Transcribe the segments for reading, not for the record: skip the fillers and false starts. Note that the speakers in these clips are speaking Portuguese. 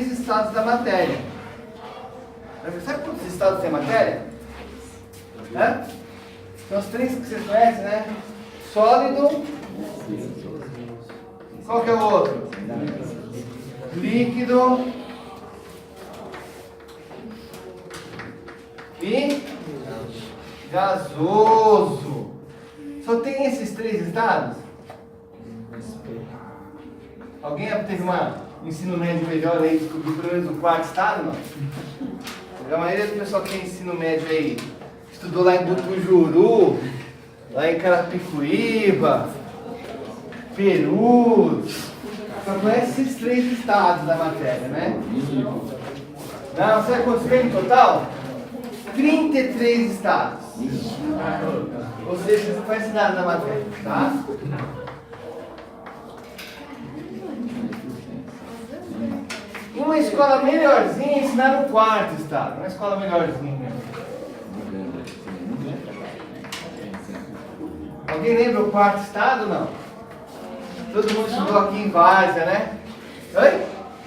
três estados da matéria. Sabe quantos estados tem a matéria? Hã? São os três que vocês conhecem, né? Sólido. Qual que é o outro? Líquido. E gasoso. Só tem esses três estados? Alguém teve um ensino médio melhor aí, descobriu pelo menos o quarto estado, não? A maioria do pessoal que tem ensino médio aí estudou lá em Butujuru, lá em Carapicuíba, Peru. Só conhece esses três estados da matéria, né? Não, sabe quantos tem no total? 33 estados. Ou seja, você não conhece nada da matéria, tá? Uma escola melhorzinha ensinaram o quarto estado. Uma escola melhorzinha. Alguém lembra o quarto estado ou não? Todo mundo estudou aqui em Várzea, né? Oi?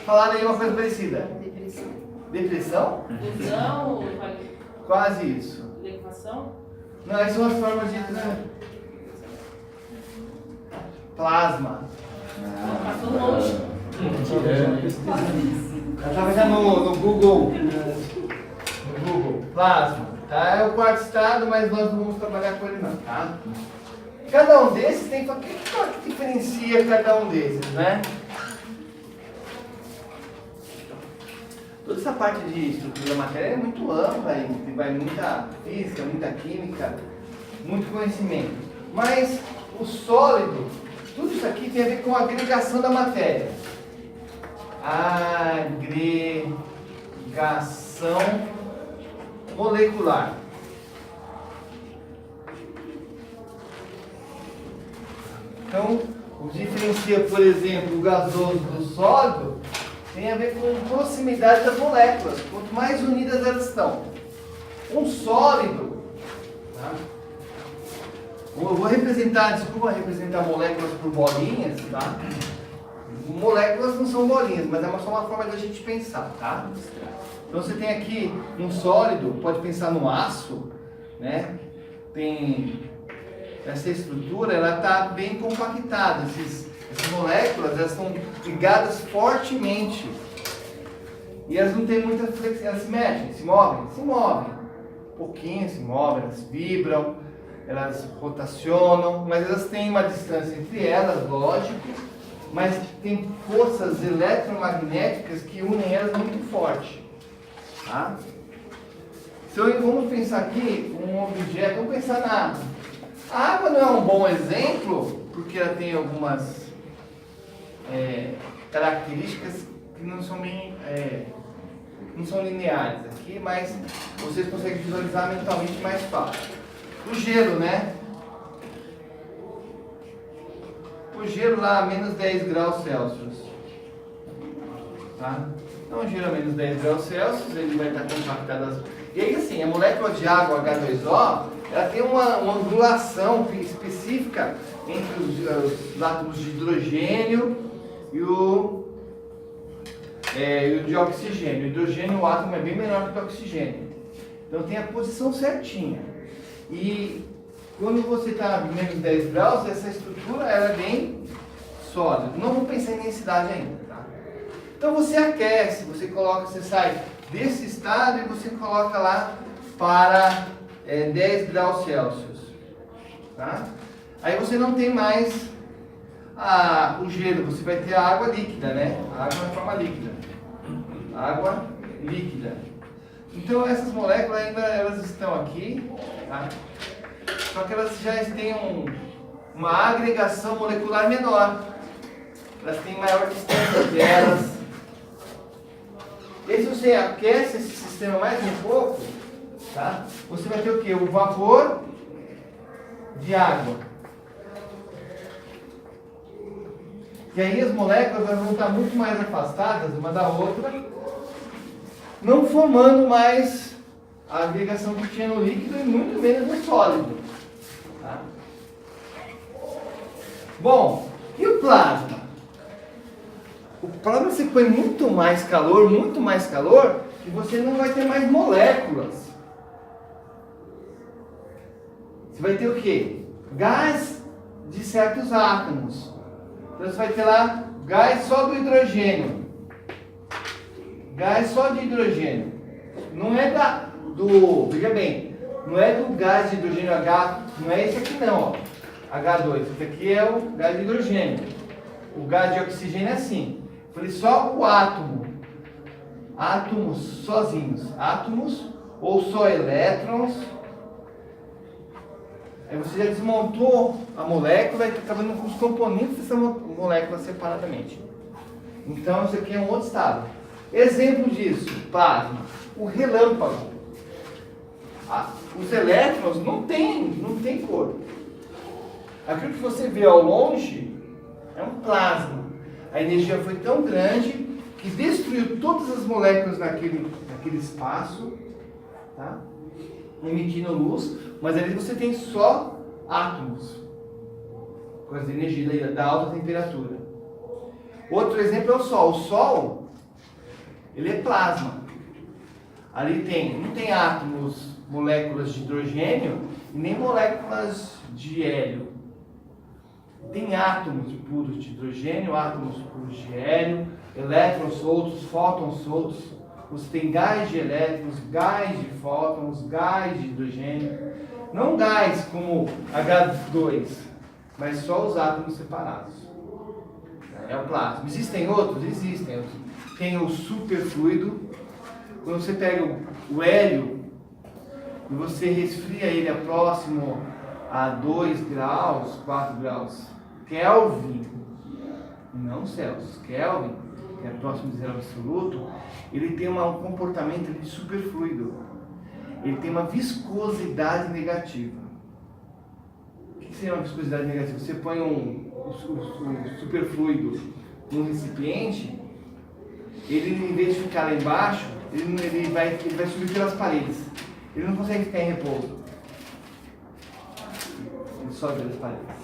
Falaram aí uma coisa parecida. Depressão. Depressão? Lesão, Quase isso. liquefação. Não, essas são as formas de... Plasma. Passou longe. Eu estava já no Google. No Google. Plasma. Tá? É o quarto estado, mas nós não vamos trabalhar com ele não, tá? Cada um desses tem... O que diferencia cada um desses, né? Toda essa parte de estrutura da matéria é muito ampla e vai muita física, muita química, muito conhecimento. Mas o sólido, tudo isso aqui tem a ver com a agregação da matéria. Agregação molecular. Então, o que diferencia, por exemplo, o gasoso do sólido tem a ver com proximidade das moléculas. Quanto mais unidas elas estão. Um sólido, tá? Eu vou representar, desculpa representar moléculas por bolinhas, tá? Moléculas não são bolinhas, mas é só uma forma da gente pensar, tá? Então você tem aqui um sólido, pode pensar no aço, né? Tem essa estrutura, ela está bem compactada. Essas moléculas, elas estão ligadas fortemente. E elas não têm muita flexibilidade. Elas se mexem, se movem? Se movem. Um pouquinho se movem, elas vibram, elas rotacionam, mas elas têm uma distância entre elas, lógico, mas tem forças eletromagnéticas que unem elas muito forte. Tá? Então vamos pensar aqui um objeto, vamos pensar na... A água não é um bom exemplo, porque ela tem algumas características que não são bem, não são lineares aqui, mas vocês conseguem visualizar mentalmente mais fácil. O gelo, né? O gelo lá a menos 10 graus Celsius. Tá? Então o gelo a menos 10 graus Celsius, ele vai estar compactado. E aí assim, a molécula de água H2O, ela tem uma angulação específica entre os átomos de hidrogênio e o de oxigênio. O hidrogênio, o átomo é bem menor que o oxigênio. Então tem a posição certinha. E quando você está a menos 10 graus, essa estrutura ela é bem sólida. Não vou pensar em densidade ainda. Tá? Então você aquece, você sai desse estado e você coloca lá para 10 graus Celsius. Tá? Aí você não tem mais o gelo, você vai ter a água líquida, né? A água na forma líquida. Água líquida. Então essas moléculas ainda elas estão aqui, tá? Só que elas já têm uma agregação molecular menor. Elas têm maior distância delas. E se você aquece esse sistema mais um pouco, tá? Você vai ter o que? O vapor de água. E aí as moléculas vão estar muito mais afastadas uma da outra, não formando mais a agregação que tinha no líquido e muito menos no sólido. Tá? Bom, e o plasma? O problema é que você põe muito mais calor, e você não vai ter mais moléculas. Você vai ter o quê? Gás de certos átomos. Então você vai ter lá gás só do hidrogênio. Gás só de hidrogênio. Não é veja bem, não é do gás de hidrogênio H, não é esse aqui não, ó. H2. Esse aqui é o gás de hidrogênio. O gás de oxigênio é assim. Eu falei só o átomo. Átomos sozinhos. Átomos ou só elétrons. Aí você já desmontou a molécula e está trabalhando com os componentes dessa molécula separadamente. Então isso aqui é um outro estado. Exemplo disso, plasma. O relâmpago. Os elétrons não tem cor. Aquilo que você vê ao longe é um plasma. A energia foi tão grande que destruiu todas as moléculas naquele espaço, tá? Emitindo luz, mas ali você tem só átomos, com as energias da alta temperatura. Outro exemplo é o Sol. O Sol, ele é plasma. Ali não tem átomos, moléculas de hidrogênio e nem moléculas de hélio. Tem átomos puros de hidrogênio, átomos puros de hélio, elétrons soltos, fótons soltos. Você tem gás de elétrons, gás de fótons, gás de hidrogênio. Não gás como H2, mas só os átomos separados. É o plasma. Existem outros? Existem. Tem o superfluido. Quando você pega o hélio e você resfria ele a próximo a 2 graus, 4 graus Kelvin, não Celsius, Kelvin, que é próximo de zero absoluto, ele tem um comportamento de superfluido. Ele tem uma viscosidade negativa. O que seria uma viscosidade negativa? Você põe o superfluido num recipiente, ele em vez de ficar lá embaixo, ele vai subir pelas paredes. Ele não consegue ficar em repouso. Ele sobe pelas paredes.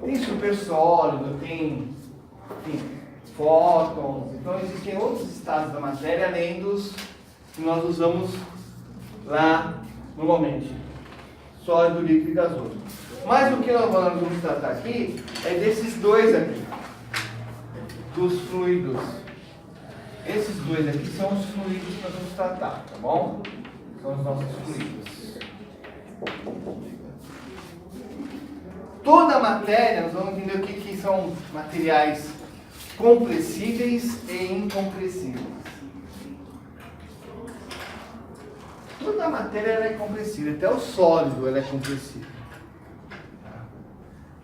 Tem super sólido, tem fótons. Então existem outros estados da matéria além dos que nós usamos lá normalmente. Sólido, líquido e gasoso. Mas o que nós vamos tratar aqui é desses dois aqui. Dos fluidos. Esses dois aqui são os fluidos que nós vamos tratar, tá bom? São os nossos fluidos. Toda a matéria, nós vamos entender o que são materiais compressíveis e incompressíveis. Toda a matéria ela é compressível, até o sólido ela é compressível.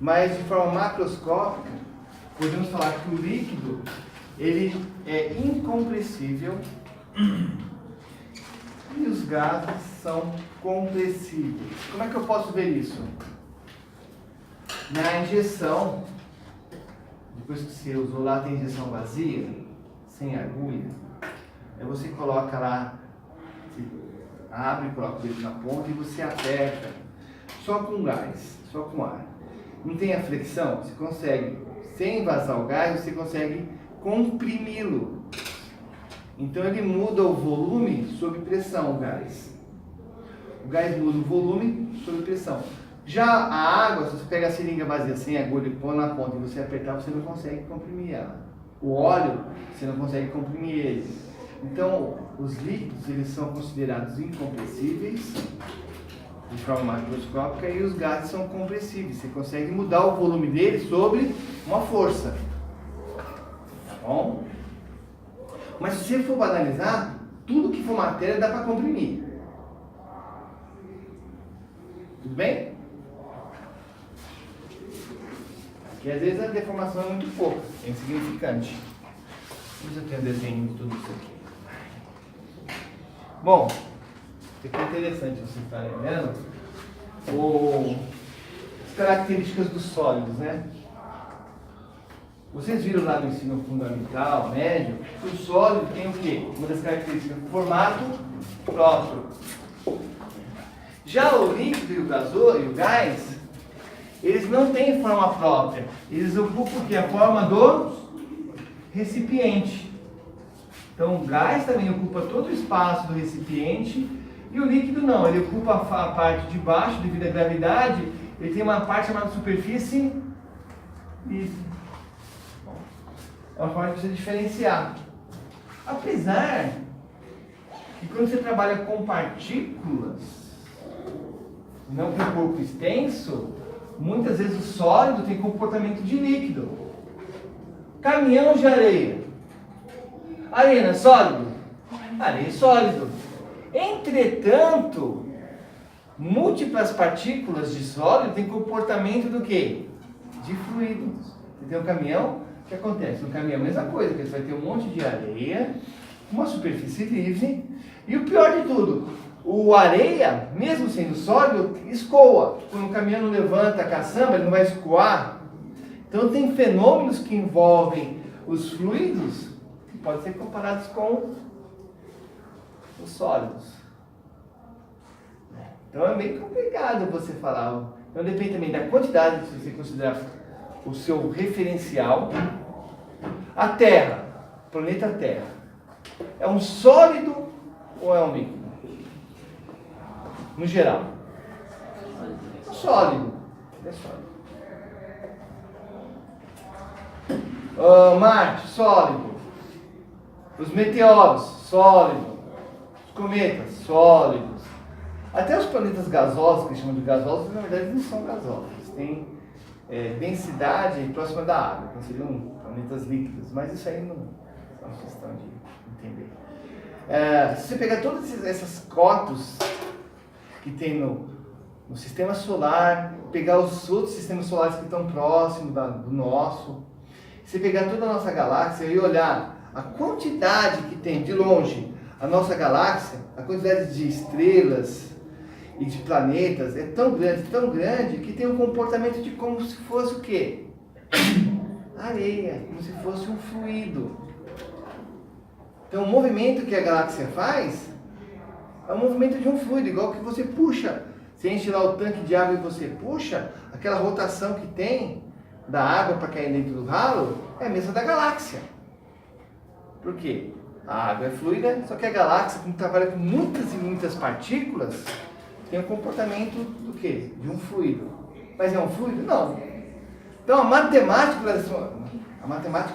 Mas de forma macroscópica, podemos falar que o líquido ele é incompressível e os gases são compressíveis. Como é que eu posso ver isso? Na injeção, depois que você usou lá, tem injeção vazia, sem agulha. Aí você coloca lá, você abre e coloca o dedo na ponta e você aperta, só com gás, só com ar. Não tem a fricção? Você consegue, sem vazar o gás, você consegue comprimi-lo. Então ele muda o volume sob pressão, o gás. O gás muda o volume sob pressão. Já a água, se você pega a seringa vazia sem agulha e põe na ponta e você apertar, você não consegue comprimir ela. O óleo, você não consegue comprimir ele. Então, os líquidos, eles são considerados incompressíveis, de forma macroscópica, e os gases são compressíveis. Você consegue mudar o volume deles sobre uma força. Tá bom? Mas se você for banalizar, tudo que for matéria dá para comprimir. Tudo bem? Aqui às vezes a deformação é muito pouca, é insignificante. Deixa eu ter um desenho de tudo isso aqui. Bom, isso aqui é interessante você estar vendo. As características dos sólidos, né? Vocês viram lá no ensino fundamental, médio, que o sólido tem o quê? Uma das características, o formato próprio. Já o líquido e o gasoso e o gás, eles não têm forma própria. Eles ocupam o quê? A forma do recipiente. Então o gás também ocupa todo o espaço do recipiente e o líquido não, ele ocupa a parte de baixo devido à gravidade, ele tem uma parte chamada superfície líquida. É uma forma de você diferenciar. Apesar que quando você trabalha com partículas, não com corpo extenso, muitas vezes o sólido tem comportamento de líquido. Caminhão de areia. Areia não é sólido? Areia é sólido. Entretanto, múltiplas partículas de sólido têm comportamento do quê? De fluidos. Você tem um caminhão, o que acontece? No caminhão é a mesma coisa, você vai ter um monte de areia, uma superfície livre, e o pior de tudo, o areia, mesmo sendo sólido, escoa. Quando o caminhão não levanta a caçamba, ele não vai escoar. Então tem fenômenos que envolvem os fluidos que podem ser comparados com os sólidos. Então é meio complicado você falar. Então depende também da quantidade, se você considerar o seu referencial. A Terra, o planeta Terra, é um sólido ou é um líquido? No geral. É sólido. É sólido. Marte, sólido. Os meteoros, sólido. Os cometas, sólidos. Até os planetas gasosos, que chamam de gasosos, na verdade não são gasosos. Eles têm densidade próxima da água, então seriam planetas líquidos. Mas isso aí não é uma questão de entender. Se você pegar todas essas cotas que tem no sistema solar, pegar os outros sistemas solares que estão próximos do nosso, se pegar toda a nossa galáxia e olhar a quantidade que tem de longe a nossa galáxia, a quantidade de estrelas e de planetas é tão grande, que tem um comportamento de como se fosse o quê? Areia, como se fosse um fluido. Então o movimento que a galáxia faz é um movimento de um fluido, igual que você puxa. Você enche lá o tanque de água e você puxa, aquela rotação que tem da água para cair dentro do ralo é a mesma da galáxia. Por quê? A água é fluida, só que a galáxia, como trabalha com muitas e muitas partículas, tem um comportamento do quê? De um fluido. Mas é um fluido? Não. Então a matemática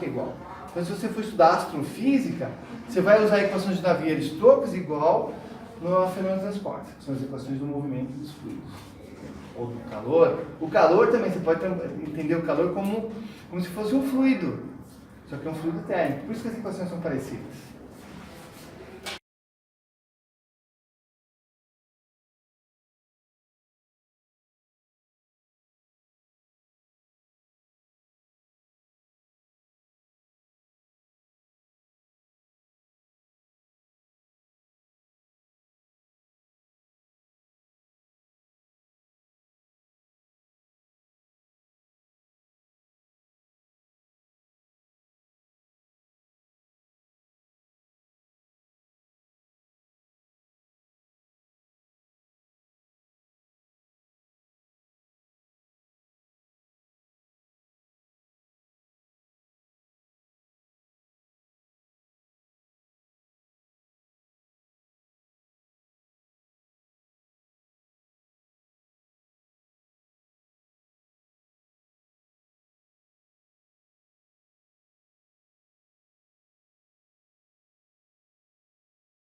é igual. Então se você for estudar astrofísica, você vai usar equações de Navier-Stokes igual no fenômeno de transporte, que são as equações do movimento dos fluidos. Ou do calor. O calor também, você pode entender o calor como se fosse um fluido. Só que é um fluido térmico. Por isso que as equações são parecidas.